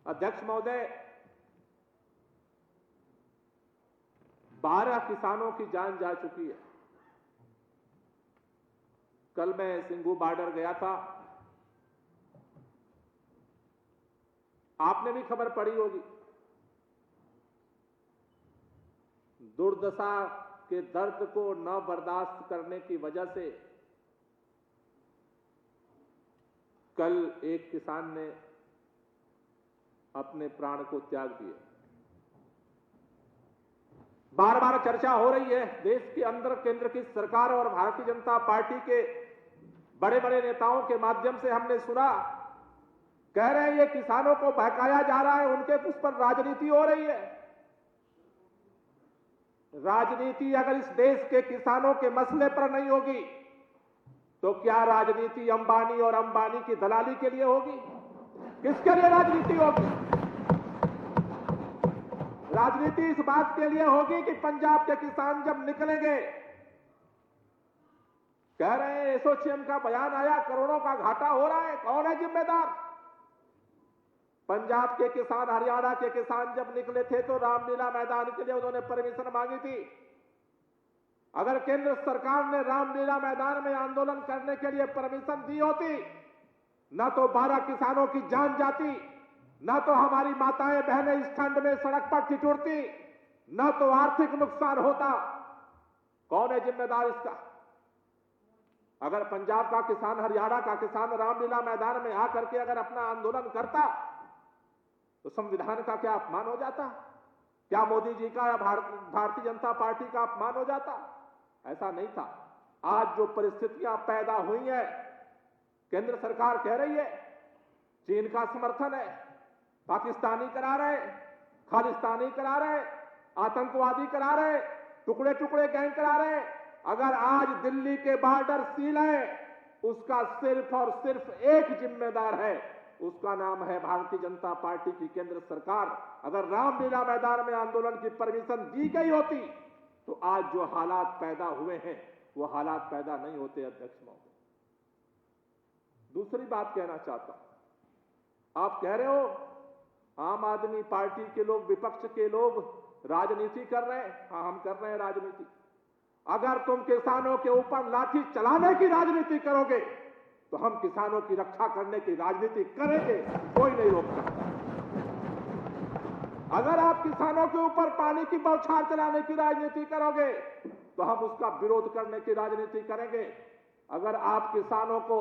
अध्यक्ष महोदय, 12 किसानों की जान जा चुकी है। कल मैं सिंघू बॉर्डर गया था, आपने भी खबर पढ़ी होगी। दुर्दशा के दर्द को न बर्दाश्त करने की वजह से कल एक किसान ने अपने प्राण को त्याग दिया। बार बार चर्चा हो रही है देश के अंदर, केंद्र की सरकार और भारतीय जनता पार्टी के बड़े बड़े नेताओं के माध्यम से हमने सुना, कह रहे हैं ये किसानों को बहकाया जा रहा है, उनके उस पर राजनीति हो रही है। राजनीति अगर इस देश के किसानों के मसले पर नहीं होगी तो क्या राजनीति अंबानी और अंबानी की दलाली के लिए होगी? किसके लिए राजनीति होगी? राजनीति इस बात के लिए होगी कि पंजाब के किसान जब निकलेंगे, कह रहे हैं एसोचैम का बयान आया, करोड़ों का घाटा हो रहा है, कौन है जिम्मेदार? पंजाब के किसान, हरियाणा के किसान जब निकले थे तो रामलीला मैदान के लिए उन्होंने परमिशन मांगी थी। अगर केंद्र सरकार ने रामलीला मैदान में आंदोलन करने के लिए परमिशन दी होती, न तो 12 किसानों की जान जाती, न तो हमारी माताएं बहनें इस ठंड में सड़क पर ठिठुरती, न तो आर्थिक नुकसान होता। कौन है जिम्मेदार इसका? अगर पंजाब का किसान, हरियाणा का किसान रामलीला मैदान में आकर के अगर अपना आंदोलन करता तो संविधान का क्या अपमान हो जाता? क्या मोदी जी का या भारतीय जनता पार्टी का अपमान हो जाता? ऐसा नहीं था। आज जो परिस्थितियां पैदा हुई हैं, केंद्र सरकार कह रही है चीन का समर्थन है, पाकिस्तानी करा रहे, खालिस्तानी करा रहे, आतंकवादी करा रहे, टुकड़े टुकड़े गैंग करा रहे। अगर आज दिल्ली के बॉर्डर सील है, उसका सिर्फ और सिर्फ एक जिम्मेदार है, उसका नाम है भारतीय जनता पार्टी की केंद्र सरकार। अगर रामलीला मैदान में आंदोलन की परमिशन दी गई होती तो आज जो हालात पैदा हुए हैं वो हालात पैदा नहीं होते। अध्यक्ष महोदय, दूसरी बात कहना चाहता हूं, आप कह रहे हो आम आदमी पार्टी के लोग, विपक्ष के लोग राजनीति कर रहे हैं। हाँ, हम कर रहे हैं राजनीति। अगर तुम किसानों के ऊपर लाठी चलाने की राजनीति करोगे तो हम किसानों की रक्षा करने की राजनीति करेंगे, कोई नहीं रोक सकता। अगर आप किसानों के ऊपर पानी की बौछार चलाने की राजनीति करोगे तो हम उसका विरोध करने की राजनीति करेंगे। अगर आप किसानों को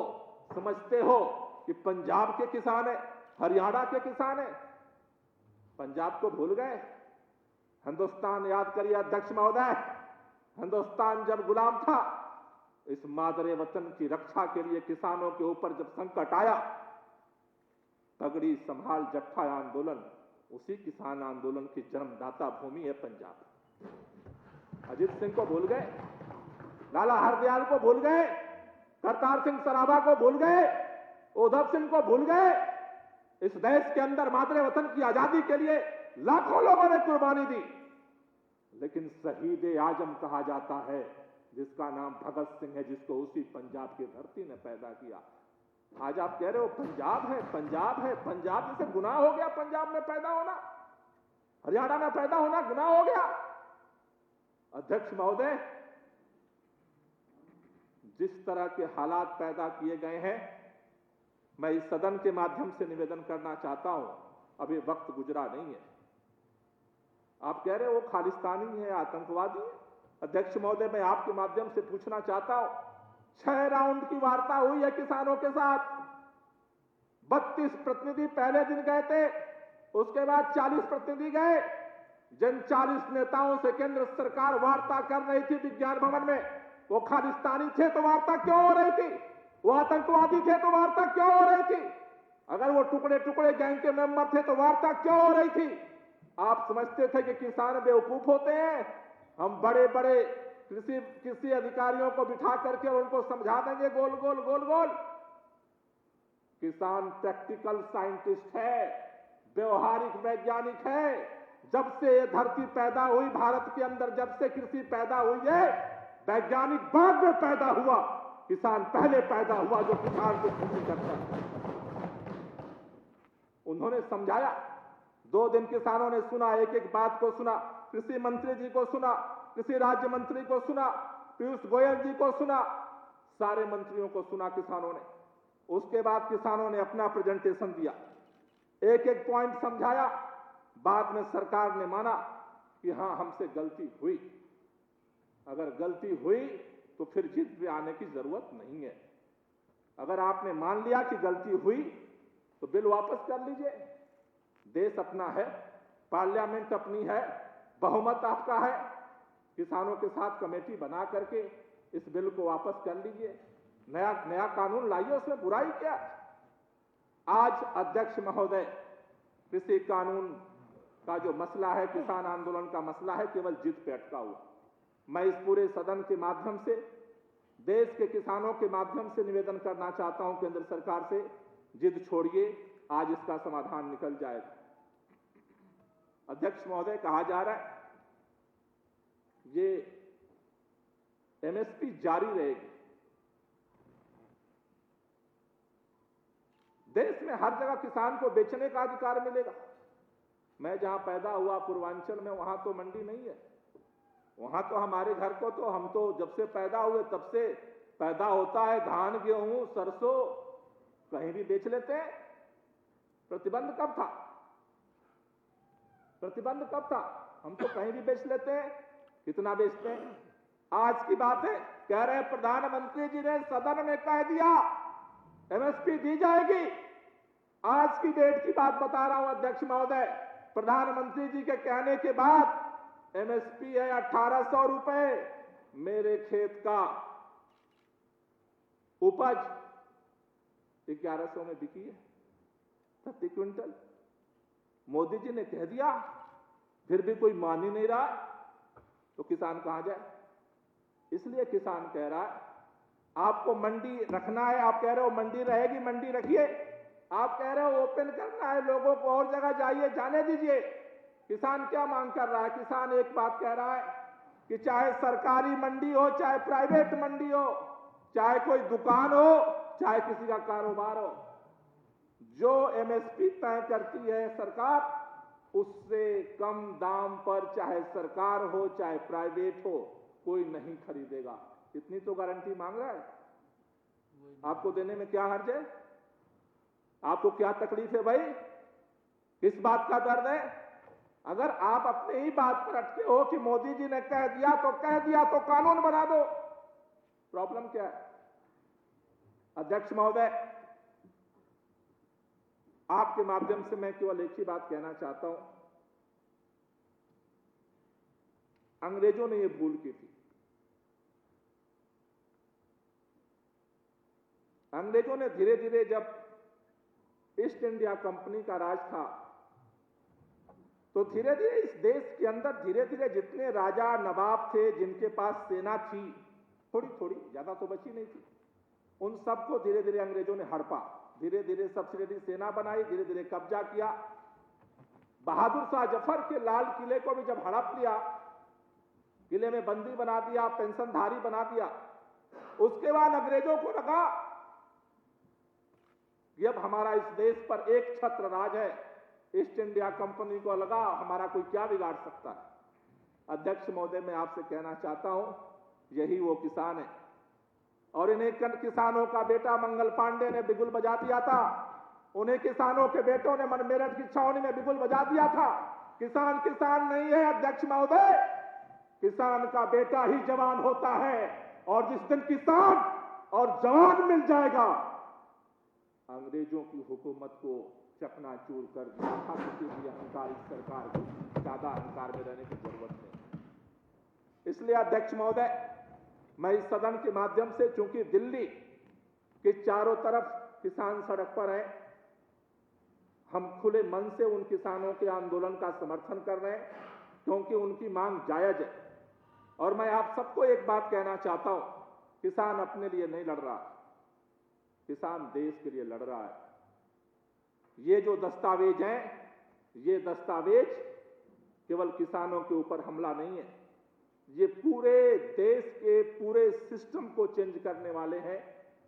समझते हो कि पंजाब के किसान है, हरियाणा के किसान है, पंजाब को भूल गए? हिंदुस्तान याद करिए अध्यक्ष महोदय, हिंदुस्तान जब गुलाम था, इस मादरे वतन की रक्षा के लिए किसानों के ऊपर जब संकट आया, पगड़ी संभाल जट्ठा आंदोलन, उसी किसान आंदोलन की जन्मदाता भूमि है पंजाब। अजीत सिंह को भूल गए? लाला हरदयाल को भूल गए? करतार सिंह सराभा को भूल गए? उधम सिंह को भूल गए? इस देश के अंदर मादरे वतन की आजादी के लिए लाखों लोगों ने कुर्बानी दी, लेकिन शहीद आजम कहा जाता है जिसका नाम भगत सिंह है, जिसको उसी पंजाब की धरती ने पैदा किया। आज आप कह रहे हो पंजाब है, पंजाब है, पंजाब जैसे गुनाह हो गया पंजाब में पैदा होना, हरियाणा में पैदा होना गुनाह हो गया। अध्यक्ष महोदय, जिस तरह के हालात पैदा किए गए हैं, मैं इस सदन के माध्यम से निवेदन करना चाहता हूं, अभी वक्त गुजरा नहीं है। आप कह रहे हो वो खालिस्तानी है, आतंकवादी है। अध्यक्ष महोदय, मैं आपके माध्यम से पूछना चाहता हूं, 6 राउंड की वार्ता हुई है किसानों के साथ, 32 प्रतिनिधि पहले दिन गए थे, उसके बाद 40 प्रतिनिधि गए। जिन 40 नेताओं से केंद्र सरकार वार्ता कर रही थी विज्ञान भवन में, वो खालिस्तानी थे तो वार्ता क्यों हो रही थी? वो आतंकवादी थे तो वार्ता क्यों हो रही थी? अगर वो टुकड़े टुकड़े गैंग के मेंबर थे तो वार्ता क्यों हो रही थी? आप समझते थे कि किसान बेवकूफ होते हैं, हम बड़े बड़े कृषि अधिकारियों को बिठा करके और उनको समझा देंगे गोल गोल गोल गोल। किसान प्रैक्टिकल साइंटिस्ट है, व्यवहारिक वैज्ञानिक है। जब से ये धरती पैदा हुई भारत के अंदर, जब से कृषि पैदा हुई है, वैज्ञानिक बाद में पैदा हुआ, किसान पहले पैदा हुआ जो किसान को खेती करता है। उन्होंने समझाया 2 दिन किसानों ने सुना, एक एक बात को सुना, कृषि मंत्री जी को सुना, कृषि राज्य मंत्री को सुना, पीयूष गोयल जी को सुना, सारे मंत्रियों को सुना किसानों ने। उसके बाद किसानों ने अपना प्रेजेंटेशन दिया, एक एक पॉइंट समझाया। बाद में सरकार ने माना कि हां हमसे गलती हुई। अगर गलती हुई तो फिर जिद पे आने की जरूरत नहीं है। अगर आपने मान लिया कि गलती हुई तो बिल वापस कर लीजिए। देश अपना है, पार्लियामेंट अपनी है, बहुमत आपका है। किसानों के साथ कमेटी बना करके इस बिल को वापस कर लीजिए। नया कानून लाइए, उसमें बुराई क्या। आज अध्यक्ष महोदय, कृषि कानून का जो मसला है, किसान आंदोलन का मसला है, केवल जिद पे अटका हुआ। मैं इस पूरे सदन के माध्यम से, देश के किसानों के माध्यम से निवेदन करना चाहता हूं केंद्र सरकार से, जिद छोड़िए, आज इसका समाधान निकल जाएगा। अध्यक्ष महोदय, कहा जा रहा है ये एमएसपी जारी रहेगी। देश में हर जगह किसान को बेचने का अधिकार मिलेगा। मैं जहां पैदा हुआ पूर्वांचल में, वहां तो मंडी नहीं है। वहां तो हमारे घर को तो, हम तो जब से पैदा हुए तब से पैदा होता है धान, गेहूं, सरसों, कहीं भी बेच लेते हैं। प्रतिबंध कब था? प्रतिबंध कब था? हम तो कहीं भी बेच लेते हैं। कितना बेचते हैं? आज की बात है, कह रहे हैं प्रधानमंत्री जी ने सदन में कह दिया एमएसपी दी जाएगी। आज की डेट की बात बता रहा हूं अध्यक्ष महोदय, प्रधानमंत्री जी के कहने के बाद एमएसपी है 1800 रुपए। मेरे खेत का उपज 1100 में बिकी है, 30 क्विंटल। मोदी जी ने कह दिया, फिर भी कोई मान ही नहीं रहा, तो किसान कहां जाए? इसलिए किसान कह रहा है आपको मंडी रखना है। आप कह रहे हो मंडी रहेगी, मंडी रखिए। आप कह रहे हो ओपन करना है, लोगों को और जगह जाइए, जाने दीजिए। किसान क्या मांग कर रहा है? किसान एक बात कह रहा है कि चाहे सरकारी मंडी हो, चाहे प्राइवेट मंडी हो, चाहे कोई दुकान हो, चाहे किसी का कारोबार हो, जो एमएसपी तय करती है सरकार, उससे कम दाम पर चाहे सरकार हो चाहे प्राइवेट हो, कोई नहीं खरीदेगा। इतनी तो गारंटी मांग रहा है। आपको देने में क्या हर्ज है? आपको क्या तकलीफ है भाई? किस बात का दर्द है? अगर आप अपने ही बात पर अटके हो कि मोदी जी ने कह दिया तो कानून बना दो। प्रॉब्लम क्या है? अध्यक्ष महोदय, आपके माध्यम से मैं केवल एक ही बात कहना चाहता हूं। अंग्रेजों ने यह भूल की थी। अंग्रेजों ने धीरे धीरे, जब ईस्ट इंडिया कंपनी का राज था, तो धीरे धीरे इस देश के अंदर धीरे धीरे जितने राजा नवाब थे, जिनके पास सेना थी, थोड़ी थोड़ी, ज्यादा तो बची नहीं थी, उन सबको धीरे धीरे अंग्रेजों ने हड़पा। धीरे धीरे सब्सिडी सेना बनाई, धीरे धीरे कब्जा किया। बहादुर शाह जफर के लाल किले को भी जब हड़प लिया, किले में बंदी बना दिया, पेंशनधारी बना दिया, उसके बाद अंग्रेजों को लगा कि अब हमारा इस देश पर एक छत्र राज है। ईस्ट इंडिया कंपनी को लगा हमारा कोई क्या बिगाड़ सकता है। अध्यक्ष महोदय, मैं आपसे कहना चाहता हूं, यही वो किसान है। और इन्हें किसानों का बेटा मंगल पांडे ने बिगुल बजा दिया था। उन्हें किसानों के बेटों ने मन मेरठ की छावनी में बिगुल बजा दिया था। किसान किसान नहीं है अध्यक्ष महोदय, किसान का बेटा ही जवान होता है। और जिस दिन किसान और जवान मिल जाएगा, अंग्रेजों की हुकूमत को चकनाचूर कर दिया था। किसी भी अहंकार इस सरकार को ज्यादा अहंकार में रहने की जरूरत नहीं। इसलिए अध्यक्ष महोदय, मैं इस सदन के माध्यम से, चूंकि दिल्ली के चारों तरफ किसान सड़क पर हैं, हम खुले मन से उन किसानों के आंदोलन का समर्थन कर रहे हैं, क्योंकि उनकी मांग जायज है। और मैं आप सबको एक बात कहना चाहता हूं, किसान अपने लिए नहीं लड़ रहा, किसान देश के लिए लड़ रहा है। ये जो दस्तावेज हैं, ये दस्तावेज केवल किसानों के ऊपर हमला नहीं है, ये पूरे देश के पूरे सिस्टम को चेंज करने वाले हैं।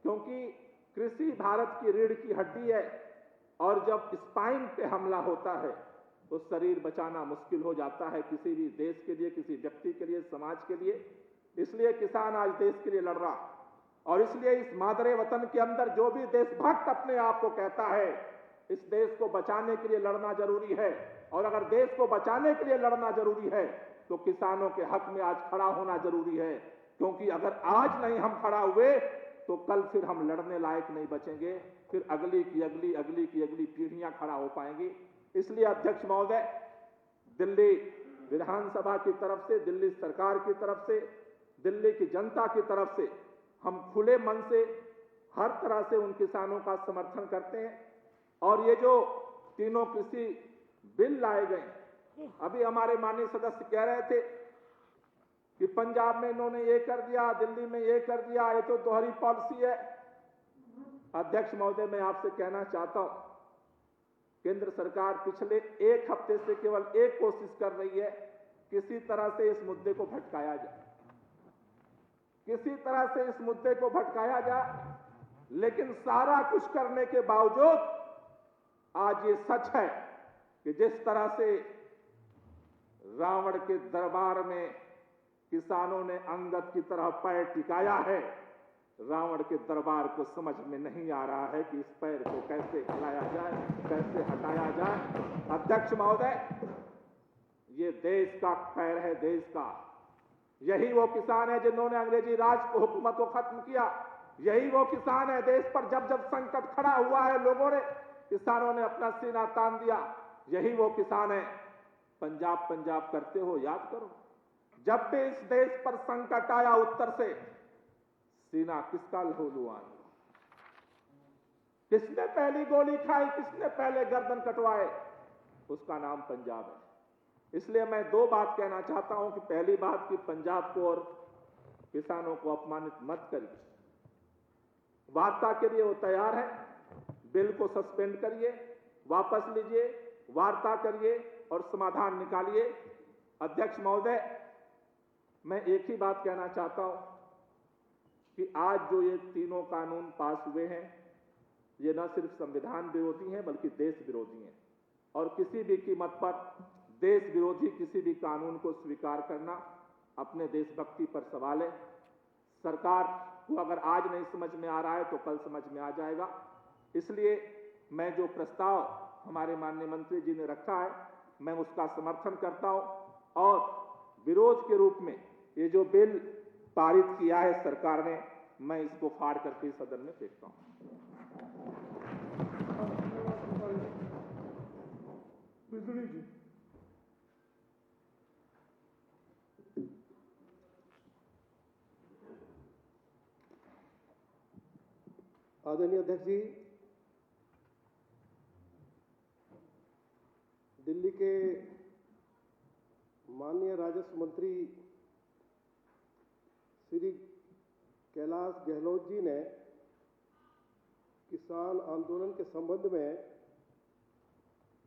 क्योंकि कृषि भारत की रीढ़ की हड्डी है, और जब स्पाइन पे हमला होता है तो शरीर बचाना मुश्किल हो जाता है किसी भी देश के लिए, किसी व्यक्ति के लिए, समाज के लिए। इसलिए किसान आज देश के लिए लड़ रहा, और इसलिए इस मादरे वतन के अंदर जो भी देशभक्त अपने आप को कहता है, इस देश को बचाने के लिए लड़ना जरूरी है। और अगर देश को बचाने के लिए लड़ना जरूरी है तो किसानों के हक में आज खड़ा होना जरूरी है, क्योंकि अगर आज नहीं हम खड़ा हुए तो कल फिर हम लड़ने लायक नहीं बचेंगे, फिर अगली की अगली पीढ़ियां खड़ा हो पाएंगी। इसलिए अध्यक्ष महोदय, दिल्ली विधानसभा की तरफ से, दिल्ली सरकार की तरफ से, दिल्ली की जनता की तरफ से हम खुले मन से हर तरह से उन किसानों का समर्थन करते हैं। और ये जो तीनों कृषि बिल लाए गए, अभी हमारे माननीय सदस्य कह रहे थे कि पंजाब में इन्होंने ये कर दिया, दिल्ली में ये कर दिया, ये तो दोहरी पॉलिसी है। अध्यक्ष महोदय, मैं आपसे कहना चाहता हूं, केंद्र सरकार पिछले एक हफ्ते से केवल एक कोशिश कर रही है, किसी तरह से इस मुद्दे को भटकाया जाए, किसी तरह से इस मुद्दे को भटकाया जाए। लेकिन सारा कुछ करने के बावजूद आज ये सच है कि जिस तरह से रावण के दरबार में किसानों ने अंगद की तरह पैर टिकाया है, रावण के दरबार को समझ में नहीं आ रहा है कि इस पैर को कैसे हिलाया जाए, कैसे हटाया जाए। अध्यक्ष महोदय, ये देश का पैर है, देश का। यही वो किसान है जिन्होंने अंग्रेजी राज को, हुकूमत को खत्म किया। यही वो किसान है, देश पर जब जब संकट खड़ा हुआ है, लोगों ने, किसानों ने अपना सीना तान दिया। यही वो किसान है। पंजाब पंजाब करते हो, याद करो, जब भी इस देश पर संकट आया उत्तर से, सीना किसका लहूलुहान, किसने पहली गोली खाई, किसने पहले गर्दन कटवाए, उसका नाम पंजाब है। इसलिए मैं दो बात कहना चाहता हूं कि पहली बात कि पंजाब को और किसानों को अपमानित मत करिए। वार्ता के लिए वो तैयार है, बिल को सस्पेंड करिए, वापस लीजिए, वार्ता करिए और समाधान निकालिए। अध्यक्ष महोदय, मैं एक ही बात कहना चाहता हूं कि आज जो ये तीनों कानून पास हुए हैं, ये न सिर्फ संविधान विरोधी हैं बल्कि देश विरोधी हैं। और किसी भी कीमत पर देश विरोधी किसी भी कानून को स्वीकार करना अपने देशभक्ति पर सवाल है। सरकार को अगर आज नहीं समझ में आ रहा है तो कल समझ में आ जाएगा। इसलिए मैं जो प्रस्ताव हमारे माननीय मंत्री जी ने रखा है, मैं उसका समर्थन करता हूं। और विरोध के रूप में ये जो बिल पारित किया है सरकार ने, मैं इसको फाड़ करके सदन में फेंकता हूं। बिजली जी, आदरणीय अध्यक्ष जी, दिल्ली के माननीय राजस्व मंत्री श्री कैलाश गहलोत जी ने किसान आंदोलन के संबंध में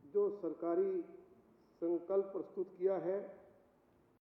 जो सरकारी संकल्प प्रस्तुत किया है,